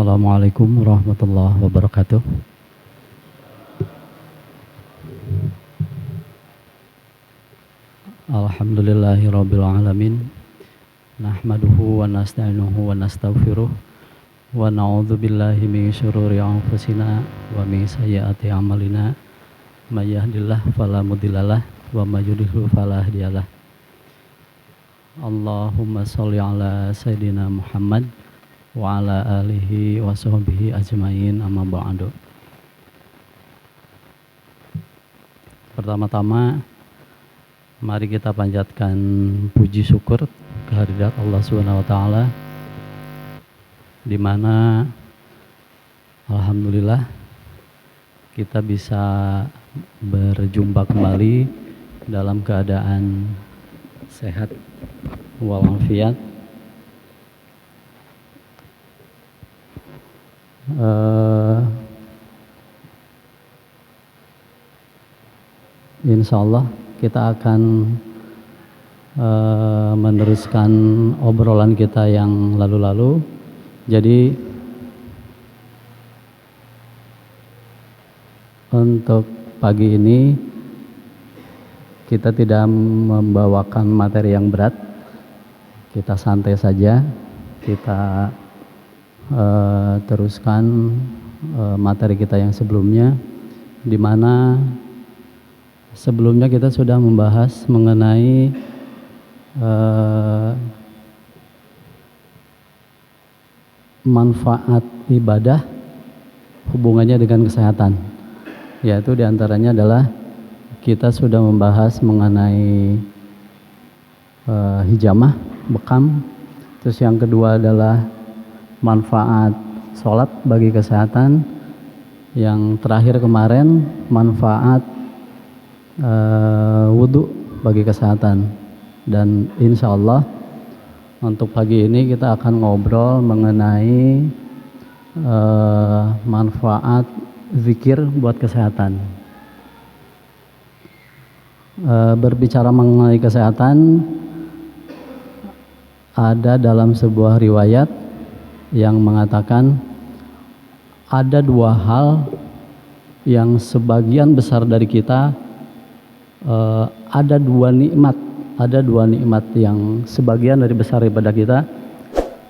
Assalamualaikum warahmatullahi wabarakatuh. Alhamdulillahirabbil alamin. Nahmaduhu wa nasta'inuhu wa nastaghfiruh wa na'udzu billahi min syururi anfusina wa min sayyiati a'malina. May yahdihillahu fala mudhillalah wa may yudhlil fala hadiyalah. Allahumma sholli ala sayidina Muhammad wa ala alihi wa sahbihi ajmain, amma ba'du. Pertama-tama mari kita panjatkan puji syukur kehadirat Allah Subhanahu wa taala, di mana alhamdulillah kita bisa berjumpa kembali dalam keadaan sehat walafiat. Insya Allah kita akan meneruskan obrolan kita yang lalu-lalu. Jadi untuk pagi ini kita tidak membawakan materi yang berat, kita santai saja, kita teruskan materi kita yang sebelumnya, di mana sebelumnya kita sudah membahas mengenai manfaat ibadah hubungannya dengan kesehatan, yaitu diantaranya adalah kita sudah membahas mengenai hijamah, bekam. Terus yang kedua adalah manfaat sholat bagi kesehatan. Yang terakhir kemarin manfaat wudhu bagi kesehatan. Dan insya Allah untuk pagi ini kita akan ngobrol mengenai manfaat zikir buat kesehatan. Berbicara mengenai kesehatan, ada dalam sebuah riwayat yang mengatakan ada dua hal yang sebagian besar dari kita ada dua nikmat yang sebagian dari besar daripada kita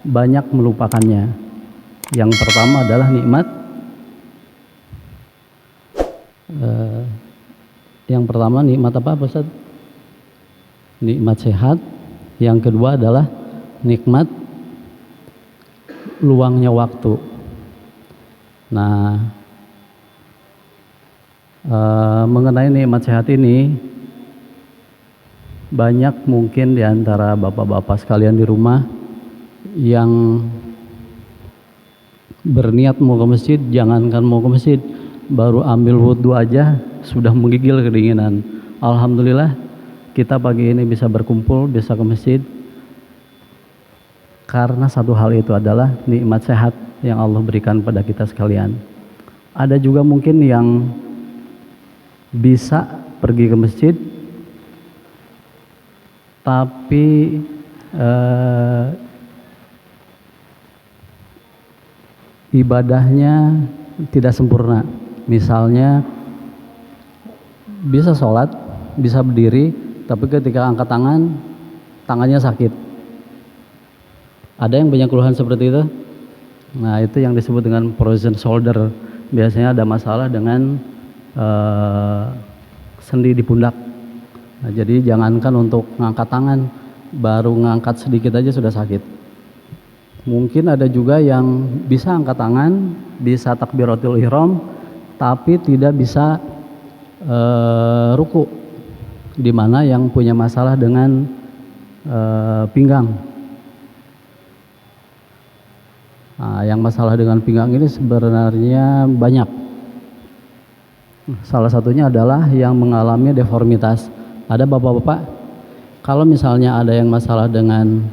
banyak melupakannya. Yang pertama adalah nikmat apa Ustaz? Nikmat sehat. Yang kedua adalah nikmat luangnya waktu. Nah, mengenai nikmat sehat ini, banyak mungkin di antara bapak-bapak sekalian di rumah yang berniat mau ke masjid, jangankan mau ke masjid, baru ambil wudhu aja sudah menggigil kedinginan. Alhamdulillah kita pagi ini bisa berkumpul, bisa ke masjid, karena satu hal itu adalah nikmat sehat yang Allah berikan pada kita sekalian. Ada juga mungkin yang bisa pergi ke masjid tapi ibadahnya tidak sempurna. Misalnya bisa sholat, bisa berdiri, tapi ketika angkat tangan, tangannya sakit. Ada yang banyak keluhan seperti itu. Nah, itu yang disebut dengan frozen shoulder. Biasanya ada masalah dengan sendi di pundak. Nah, jadi jangankan untuk ngangkat tangan, baru ngangkat sedikit aja sudah sakit. Mungkin ada juga yang bisa angkat tangan, bisa takbiratul ihram, tapi tidak bisa ruku, di mana yang punya masalah dengan pinggang. Nah, yang masalah dengan pinggang ini sebenarnya banyak. Salah satunya adalah yang mengalami deformitas. Ada bapak-bapak, kalau misalnya ada yang masalah dengan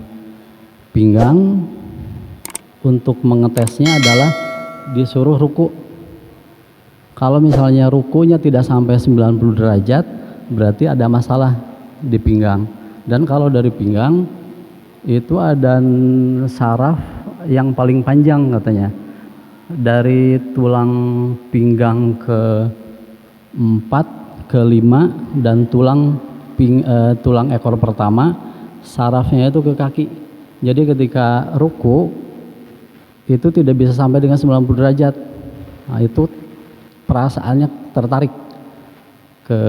pinggang, untuk mengetesnya adalah disuruh ruku. Kalau misalnya rukunya tidak sampai 90 derajat, berarti ada masalah di pinggang. Dan kalau dari pinggang itu ada saraf yang paling panjang katanya. dari tulang pinggang ke 4 ke 5 dan tulang ekor pertama sarafnya itu ke kaki. Jadi ketika ruku itu tidak bisa sampai dengan 90 derajat. Nah, itu perasaannya tertarik ke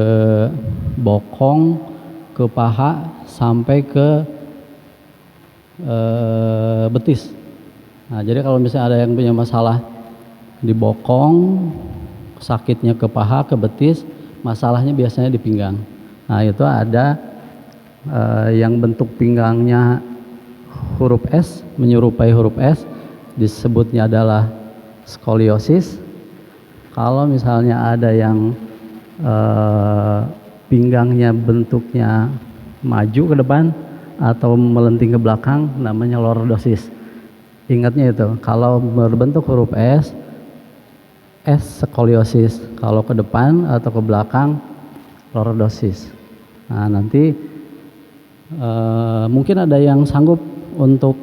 bokong, ke paha sampai ke betis. Nah, jadi kalau misalnya ada yang punya masalah di bokong, sakitnya ke paha, ke betis, masalahnya biasanya di pinggang. Nah, itu ada yang bentuk pinggangnya huruf S, menyerupai huruf S, disebutnya adalah skoliosis. Kalau misalnya ada yang pinggangnya bentuknya maju ke depan atau melenting ke belakang, namanya lordosis. Ingatnya itu, kalau berbentuk huruf S skoliosis. Kalau ke depan atau ke belakang, lordosis. Nah, nanti mungkin ada yang sanggup untuk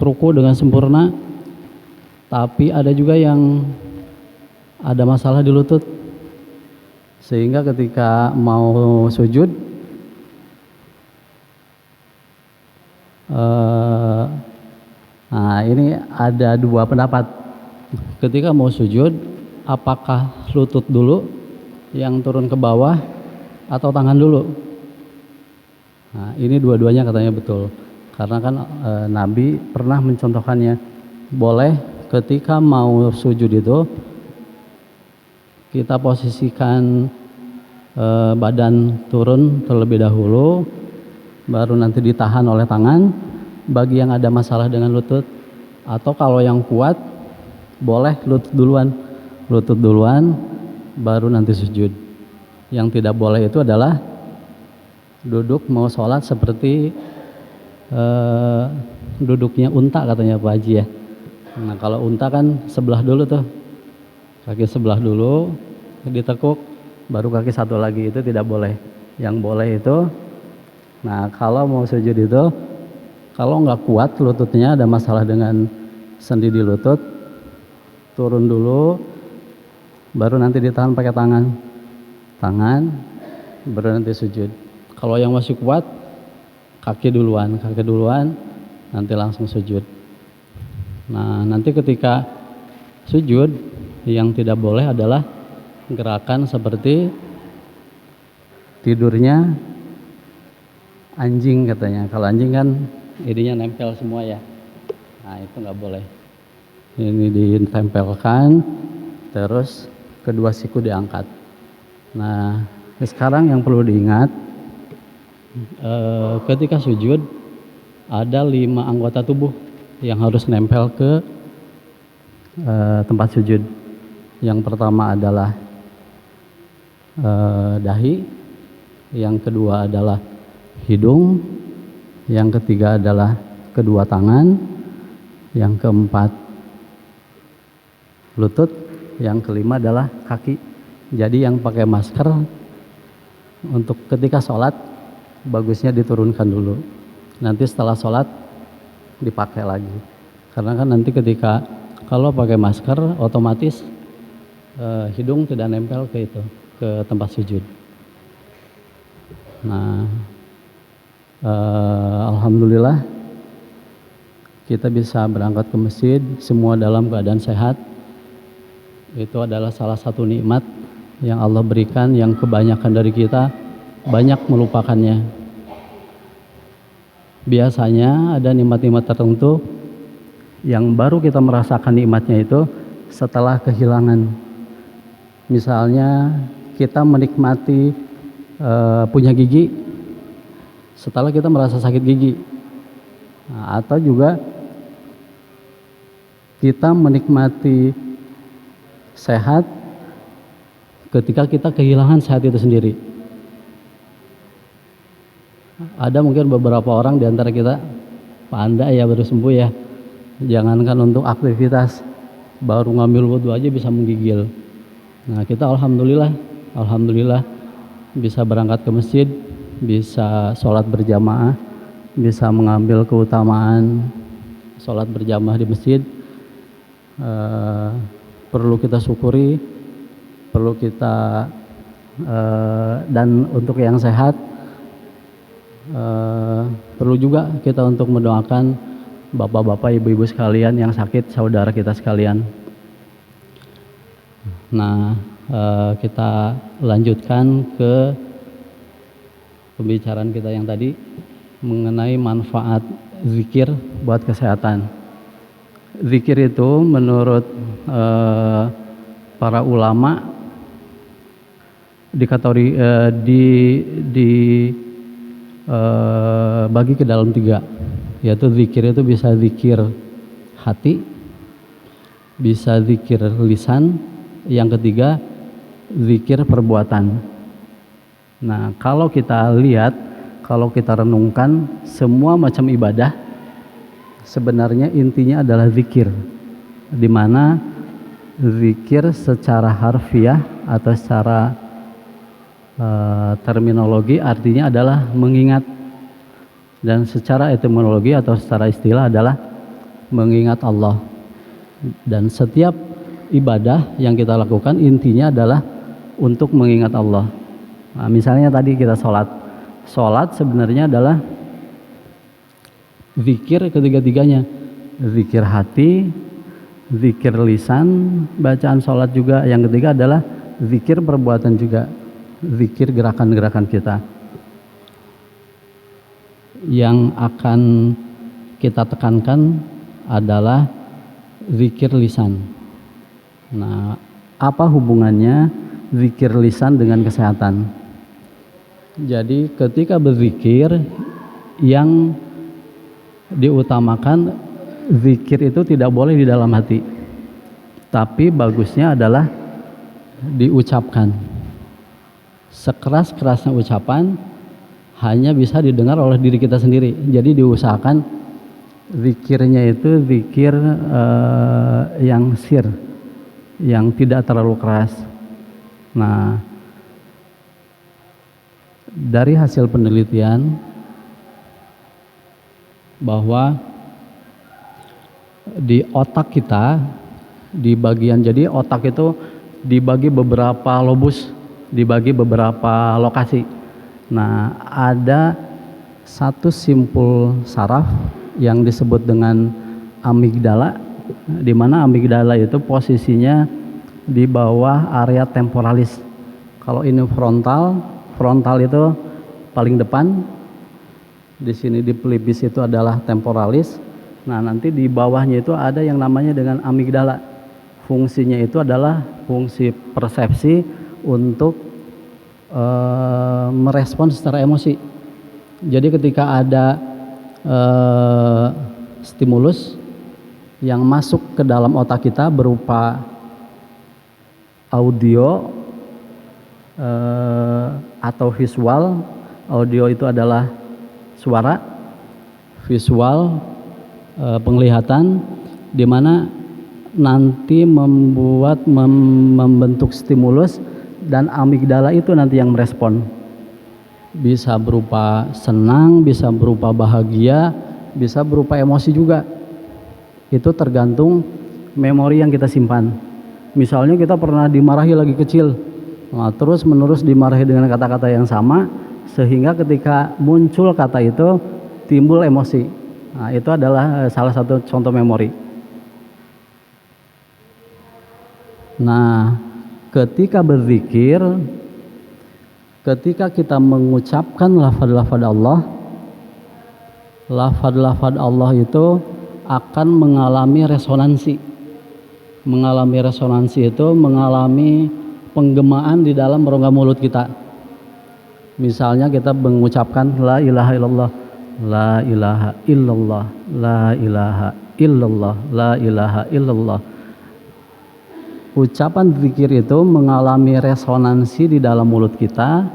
ruku dengan sempurna, tapi ada juga yang ada masalah di lutut, sehingga ketika mau sujud nah ini ada dua pendapat. Ketika mau sujud, apakah lutut dulu yang turun ke bawah atau tangan dulu? Nah, ini dua-duanya katanya betul, karena kan Nabi pernah mencontohkannya. Boleh ketika mau sujud itu kita posisikan badan turun terlebih dahulu, baru nanti ditahan oleh tangan. Bagi yang ada masalah dengan lutut, atau kalau yang kuat, boleh lutut duluan, baru nanti sujud. Yang tidak boleh itu adalah duduk mau sholat seperti duduknya unta, katanya Pak Haji ya. Nah, kalau unta kan sebelah dulu tuh, kaki sebelah dulu ditekuk, baru kaki satu lagi, itu tidak boleh. Yang boleh itu, nah kalau mau sujud itu, kalau nggak kuat lututnya, ada masalah dengan sendi di lutut, turun dulu, baru nanti ditahan pakai tangan, baru nanti sujud. Kalau yang masih kuat, kaki duluan, nanti langsung sujud. Nah, nanti ketika sujud, yang tidak boleh adalah gerakan seperti tidurnya anjing katanya. Kalau anjing kan ininya nempel semua ya. Nah, itu nggak boleh. Ini ditempelkan, terus kedua siku diangkat. Nah, sekarang yang perlu diingat, ketika sujud ada 5 anggota tubuh yang harus nempel ke tempat sujud. Yang pertama adalah dahi, yang kedua adalah hidung, yang ketiga adalah kedua tangan, yang keempat lutut, yang kelima adalah kaki. Jadi yang pakai masker untuk ketika sholat bagusnya diturunkan dulu, nanti setelah sholat dipakai lagi. Karena kan nanti ketika kalau pakai masker otomatis hidung tidak nempel ke tempat sujud. Nah, alhamdulillah kita bisa berangkat ke masjid semua dalam keadaan sehat. Itu adalah salah satu nikmat yang Allah berikan, yang kebanyakan dari kita banyak melupakannya. Biasanya ada nikmat-nikmat tertentu yang baru kita merasakan nikmatnya itu setelah kehilangan. Misalnya kita menikmati punya gigi setelah kita merasa sakit gigi. Nah, atau juga kita menikmati sehat ketika kita kehilangan sehat itu sendiri. Ada mungkin beberapa orang di antara kita, Pak Anda ya baru sembuh ya, jangankan untuk aktivitas, baru ngambil wudhu aja bisa menggigil. Nah, kita alhamdulillah bisa berangkat ke masjid, bisa sholat berjamaah, bisa mengambil keutamaan sholat berjamaah di masjid. eh, perlu kita syukuri, perlu kita dan untuk yang sehat perlu juga kita untuk mendoakan bapak-bapak, ibu-ibu sekalian yang sakit, saudara kita sekalian. Nah, kita lanjutkan ke pembicaraan kita yang tadi mengenai manfaat zikir buat kesehatan. Zikir itu menurut para ulama bagi ke dalam 3, yaitu zikir itu bisa zikir hati, bisa zikir lisan, yang ketiga zikir perbuatan. Nah, kalau kita lihat, kalau kita renungkan, semua macam ibadah sebenarnya intinya adalah zikir, di mana zikir secara harfiah atau secara terminologi artinya adalah mengingat, dan secara etimologi atau secara istilah adalah mengingat Allah. Dan setiap ibadah yang kita lakukan intinya adalah untuk mengingat Allah. Nah, misalnya tadi kita sholat sebenarnya adalah zikir ketiga-tiganya, zikir hati, zikir lisan, bacaan sholat juga, yang ketiga adalah zikir perbuatan juga, zikir gerakan-gerakan kita. Yang akan kita tekankan adalah zikir lisan. Nah, apa hubungannya zikir lisan dengan kesehatan? Jadi ketika berzikir, yang diutamakan zikir itu tidak boleh di dalam hati, tapi bagusnya adalah diucapkan. Sekeras-kerasnya ucapan hanya bisa didengar oleh diri kita sendiri. Jadi diusahakan zikirnya itu zikir yang sir, yang tidak terlalu keras. Nah, dari hasil penelitian bahwa di otak kita, di bagian, jadi otak itu dibagi beberapa lobus, dibagi beberapa lokasi. Nah, ada satu simpul saraf yang disebut dengan amigdala, di mana amigdala itu posisinya di bawah area temporalis. Kalau ini frontal itu paling depan. Di sini di pelipis itu adalah temporalis. Nah, nanti di bawahnya itu ada yang namanya dengan amigdala. Fungsinya itu adalah fungsi persepsi untuk merespon secara emosi. Jadi ketika ada stimulus yang masuk ke dalam otak kita berupa audio atau visual. Audio itu adalah suara, visual penglihatan, di mana nanti membentuk stimulus, dan amigdala itu nanti yang merespon. Bisa berupa senang, bisa berupa bahagia, bisa berupa emosi juga. Itu tergantung memori yang kita simpan. Misalnya kita pernah dimarahi lagi kecil, nah, terus menerus dimarahi dengan kata-kata yang sama, sehingga ketika muncul kata itu timbul emosi. Nah, itu adalah salah satu contoh memori. Nah, ketika berzikir, ketika kita mengucapkan lafaz-lafaz Allah itu akan mengalami resonansi. Mengalami resonansi itu mengalami penggemaan di dalam rongga mulut kita. Misalnya kita mengucapkan la ilaha illallah, la ilaha illallah, la ilaha illallah, la ilaha illallah. Ucapan zikir itu mengalami resonansi di dalam mulut kita,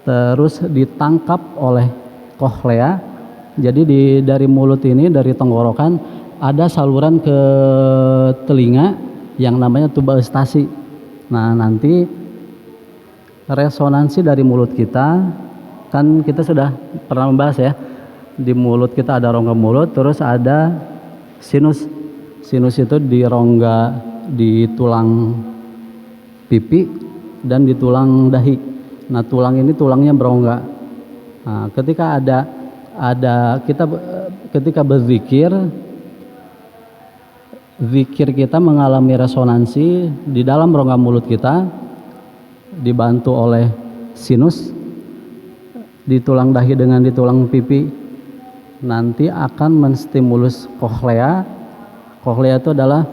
terus ditangkap oleh kohlea. Jadi dari mulut ini, dari tenggorokan, ada saluran ke telinga yang namanya tuba eustasi. Nah, nanti resonansi dari mulut kita, kan kita sudah pernah membahas ya, di mulut kita ada rongga mulut, terus ada sinus. Sinus itu di rongga di tulang pipi dan di tulang dahi. Nah, tulang ini tulangnya berongga. Nah, ketika ketika berzikir, zikir kita mengalami resonansi di dalam rongga mulut kita, dibantu oleh sinus di tulang dahi dengan di tulang pipi, nanti akan menstimulus koklea. Koklea itu adalah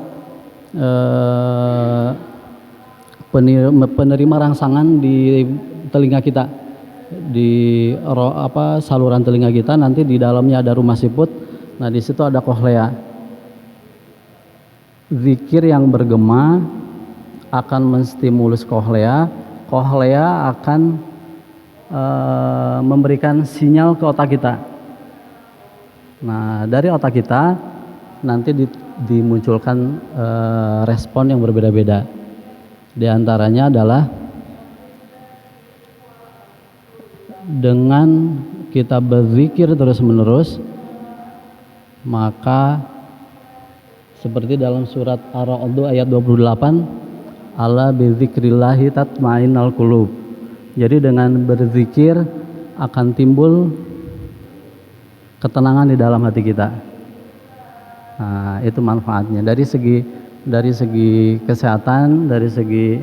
penerima rangsangan di telinga kita, di saluran telinga kita. Nanti di dalamnya ada rumah siput. Nah, di situ ada koklea. Zikir yang bergema akan menstimulus koklea. Koklea akan memberikan sinyal ke otak kita. Nah, dari otak kita nanti dimunculkan respon yang berbeda-beda. Di antaranya adalah dengan kita berzikir terus-menerus, maka seperti dalam surat Ar-Ra'd ayat 28, ala bizikrillahi tatmainnul qulub. Jadi dengan berzikir akan timbul ketenangan di dalam hati kita. Nah, itu manfaatnya dari segi kesehatan, dari segi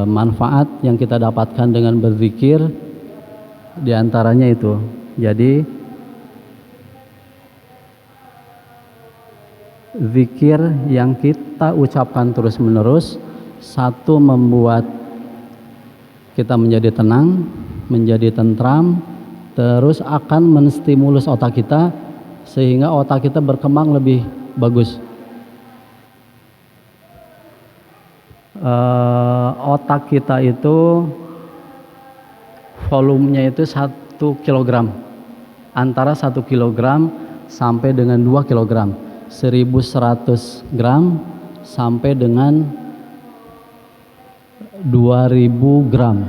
manfaat yang kita dapatkan dengan berzikir, diantaranya itu. Jadi zikir yang kita ucapkan terus-menerus, satu, membuat kita menjadi tenang, menjadi tentram, terus akan menstimulus otak kita sehingga otak kita berkembang lebih bagus. Otak kita itu volumenya itu 1 kilogram, antara 1 kilogram sampai dengan 2 kilogram, 1100 gram sampai dengan 2000 gram.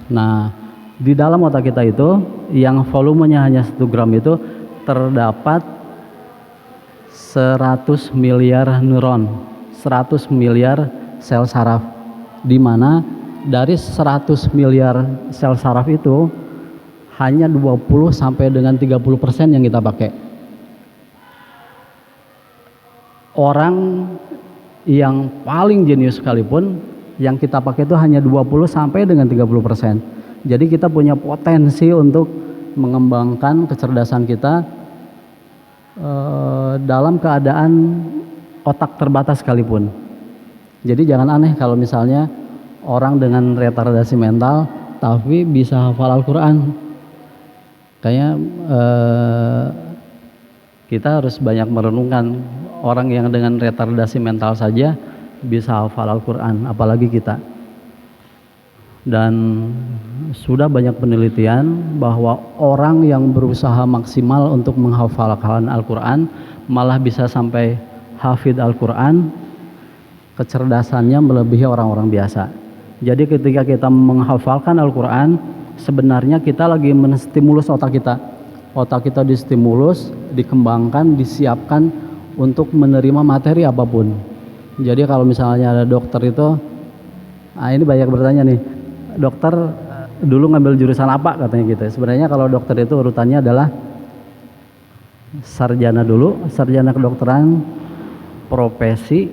Nah, di dalam otak kita itu yang volumenya hanya 1 gram itu terdapat 100 miliar neuron, 100 miliar sel saraf, di mana dari 100 miliar sel saraf itu hanya 20 sampai dengan 30% yang kita pakai. Orang yang paling jenius sekalipun yang kita pakai itu hanya 20 sampai dengan 30%. Jadi kita punya potensi untuk mengembangkan kecerdasan kita dalam keadaan otak terbatas sekalipun. Jadi jangan aneh kalau misalnya orang dengan retardasi mental tapi bisa hafal Al-Quran. Kayaknya kita harus banyak merenungkan, orang yang dengan retardasi mental saja bisa hafal Al-Quran, apalagi kita. Dan sudah banyak penelitian bahwa orang yang berusaha maksimal untuk menghafalkan Al-Quran malah bisa sampai hafid Al-Quran, kecerdasannya melebihi orang-orang biasa. Jadi ketika kita menghafalkan Al-Quran, sebenarnya kita lagi menstimulus otak kita. Otak kita distimulus, dikembangkan, disiapkan untuk menerima materi apapun. Jadi kalau misalnya ada dokter itu, ini banyak bertanya nih, dokter dulu ngambil jurusan apa katanya gitu. Sebenarnya kalau dokter itu urutannya adalah sarjana dulu, sarjana kedokteran, profesi,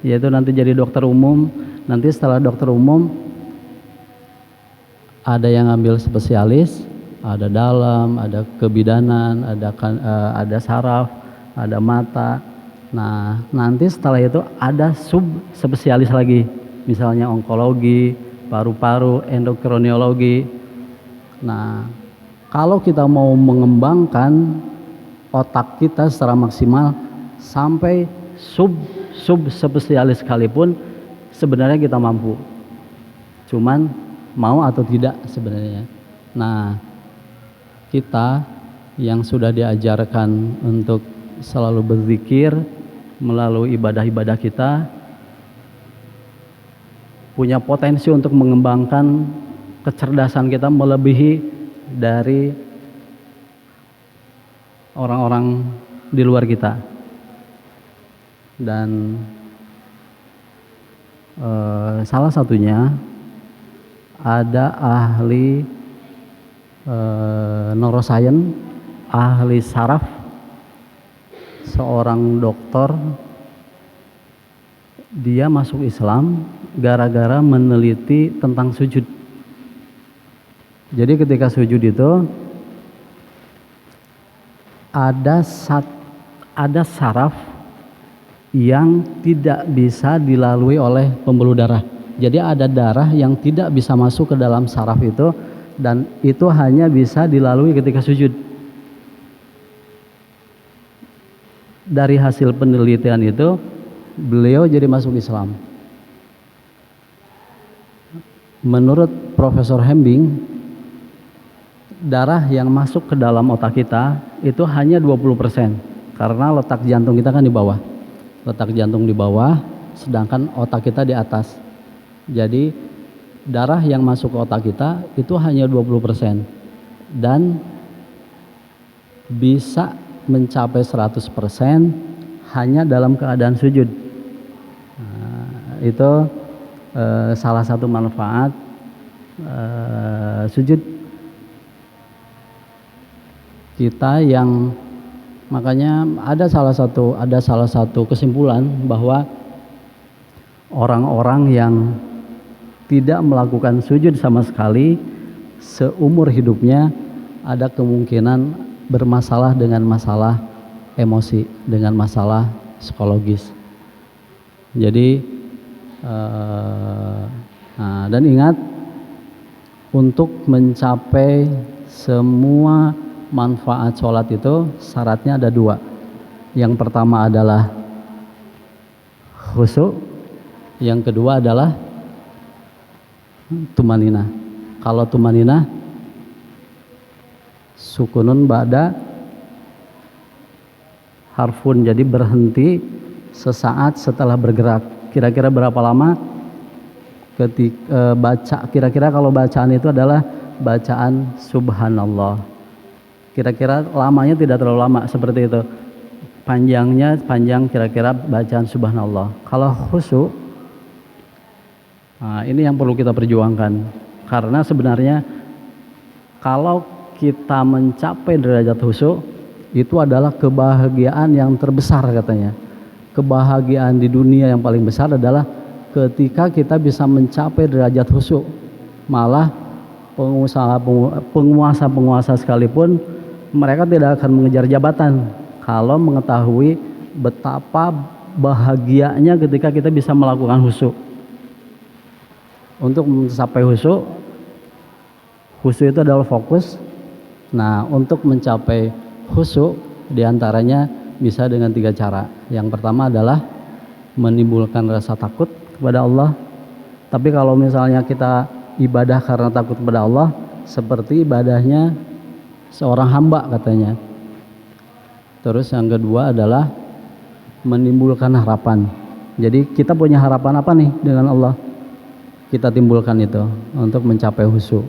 yaitu nanti jadi dokter umum. Nanti setelah dokter umum ada yang ngambil spesialis, ada dalam, ada kebidanan, ada saraf, ada mata. Nah, nanti setelah itu ada sub spesialis lagi, misalnya onkologi, paru-paru, endokrinologi. Nah, kalau kita mau mengembangkan otak kita secara maksimal sampai sub spesialis sekalipun, sebenarnya kita mampu. Cuman mau atau tidak sebenarnya. Nah, kita yang sudah diajarkan untuk selalu berzikir melalui ibadah-ibadah kita, punya potensi untuk mengembangkan kecerdasan kita melebihi dari orang-orang di luar kita. Dan salah satunya ada ahli neuroscience, ahli saraf, seorang dokter. Dia masuk Islam gara-gara meneliti tentang sujud. Jadi ketika sujud itu ada saraf yang tidak bisa dilalui oleh pembuluh darah. Jadi ada darah yang tidak bisa masuk ke dalam saraf itu, dan itu hanya bisa dilalui ketika sujud. Dari hasil penelitian itu beliau jadi masuk Islam. Menurut Profesor Hembing, darah yang masuk ke dalam otak kita itu hanya 20%, karena letak jantung kita kan di bawah. Letak jantung di bawah, sedangkan otak kita di atas. Jadi darah yang masuk ke otak kita itu hanya 20%, dan bisa mencapai 100% hanya dalam keadaan sujud. Itu salah satu manfaat sujud kita, yang makanya ada salah satu kesimpulan bahwa orang-orang yang tidak melakukan sujud sama sekali seumur hidupnya ada kemungkinan bermasalah dengan masalah emosi, dengan masalah psikologis. Jadi dan ingat, untuk mencapai semua manfaat sholat itu syaratnya ada 2. Yang pertama adalah khusyuk, yang kedua adalah tumanina. Kalau tumanina sukunun ba'da harfun, jadi berhenti sesaat setelah bergerak. Kira-kira berapa lama ketika baca? Kira-kira kalau bacaan itu adalah bacaan subhanallah, kira-kira lamanya tidak terlalu lama seperti itu, panjang kira-kira bacaan subhanallah. Kalau khusyuk, ini yang perlu kita perjuangkan, karena sebenarnya kalau kita mencapai derajat khusyuk itu adalah kebahagiaan yang terbesar katanya. Kebahagiaan di dunia yang paling besar adalah ketika kita bisa mencapai derajat khusyuk. Malah penguasa sekalipun mereka tidak akan mengejar jabatan kalau mengetahui betapa bahagianya ketika kita bisa melakukan khusyuk. Untuk mencapai khusyuk itu adalah fokus. Nah, untuk mencapai khusyuk diantaranya bisa dengan 3 cara. Yang pertama adalah menimbulkan rasa takut kepada Allah. Tapi kalau misalnya kita ibadah karena takut kepada Allah, seperti ibadahnya seorang hamba katanya. Terus yang kedua adalah menimbulkan harapan. Jadi kita punya harapan apa nih dengan Allah? Kita timbulkan itu untuk mencapai khusyuk.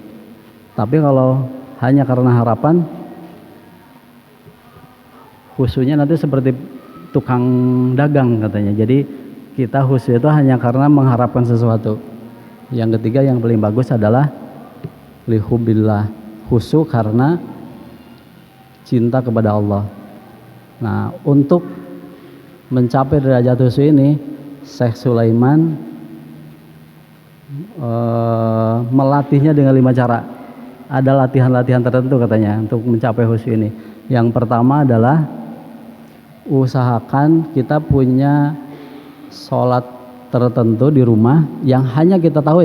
Tapi kalau hanya karena harapan, khusyuknya nanti seperti tukang dagang katanya. Jadi kita khusyuk itu hanya karena mengharapkan sesuatu. Yang ketiga yang paling bagus adalah lihubbillah, khusyuk karena cinta kepada Allah. Nah, untuk mencapai derajat khusyuk ini, Syekh Sulaiman melatihnya dengan 5 cara. Ada latihan-latihan tertentu katanya untuk mencapai khusyuk ini. Yang pertama adalah usahakan kita punya sholat tertentu di rumah yang hanya kita tahu,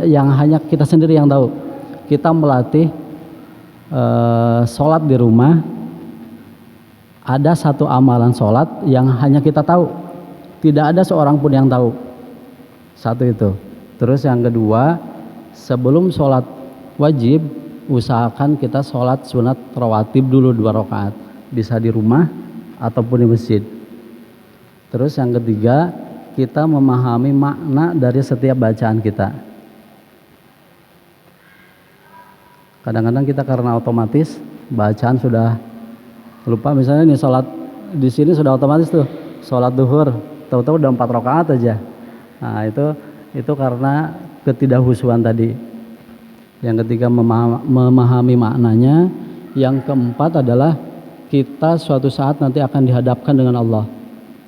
yang hanya kita sendiri yang tahu. Kita melatih sholat di rumah, ada satu amalan sholat yang hanya kita tahu, tidak ada seorang pun yang tahu. Satu itu. Terus yang kedua, sebelum sholat wajib, usahakan kita sholat sunat rawatib dulu 2 rakaat, bisa di rumah ataupun di masjid. Terus yang ketiga, kita memahami makna dari setiap bacaan kita. Kadang-kadang kita karena otomatis bacaan sudah lupa, misalnya nih sholat di sini sudah otomatis tuh sholat duhur, tahu-tahu udah 4 rakaat aja. Nah itu karena ketidakhusyuan tadi. Yang ketiga memahami maknanya. Yang keempat adalah kita suatu saat nanti akan dihadapkan dengan Allah.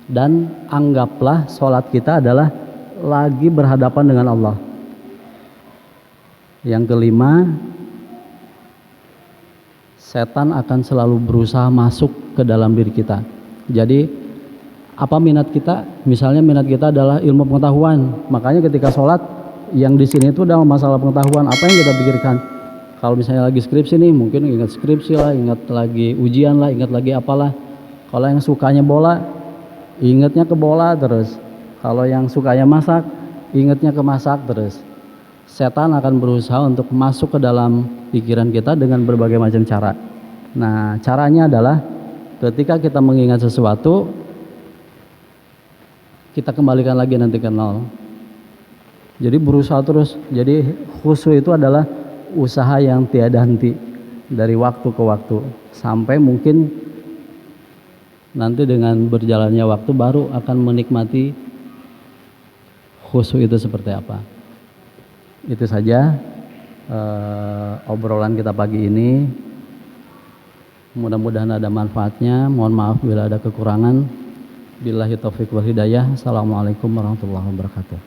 Dan anggaplah sholat kita adalah lagi berhadapan dengan Allah. Yang kelima, setan akan selalu berusaha masuk ke dalam diri kita. Jadi apa minat kita? Misalnya minat kita adalah ilmu pengetahuan. Makanya ketika sholat yang di sini itu udah masalah pengetahuan. Apa yang kita pikirkan? Kalau misalnya lagi skripsi nih, mungkin ingat skripsi lah, ingat lagi ujian lah, ingat lagi apalah. Kalau yang sukanya bola, ingatnya ke bola terus. Kalau yang sukanya masak, ingatnya ke masak terus. Setan akan berusaha untuk masuk ke dalam pikiran kita dengan berbagai macam cara. Nah, caranya adalah ketika kita mengingat sesuatu, kita kembalikan lagi nanti ke nol. Jadi berusaha terus. Jadi khusyuk itu adalah usaha yang tiada henti dari waktu ke waktu sampai mungkin nanti dengan berjalannya waktu baru akan menikmati khusyuk itu seperti apa. Itu saja obrolan kita pagi ini. Mudah-mudahan ada manfaatnya. Mohon maaf bila ada kekurangan. Billahi taufiq wal hidayah. Assalamualaikum warahmatullahi wabarakatuh.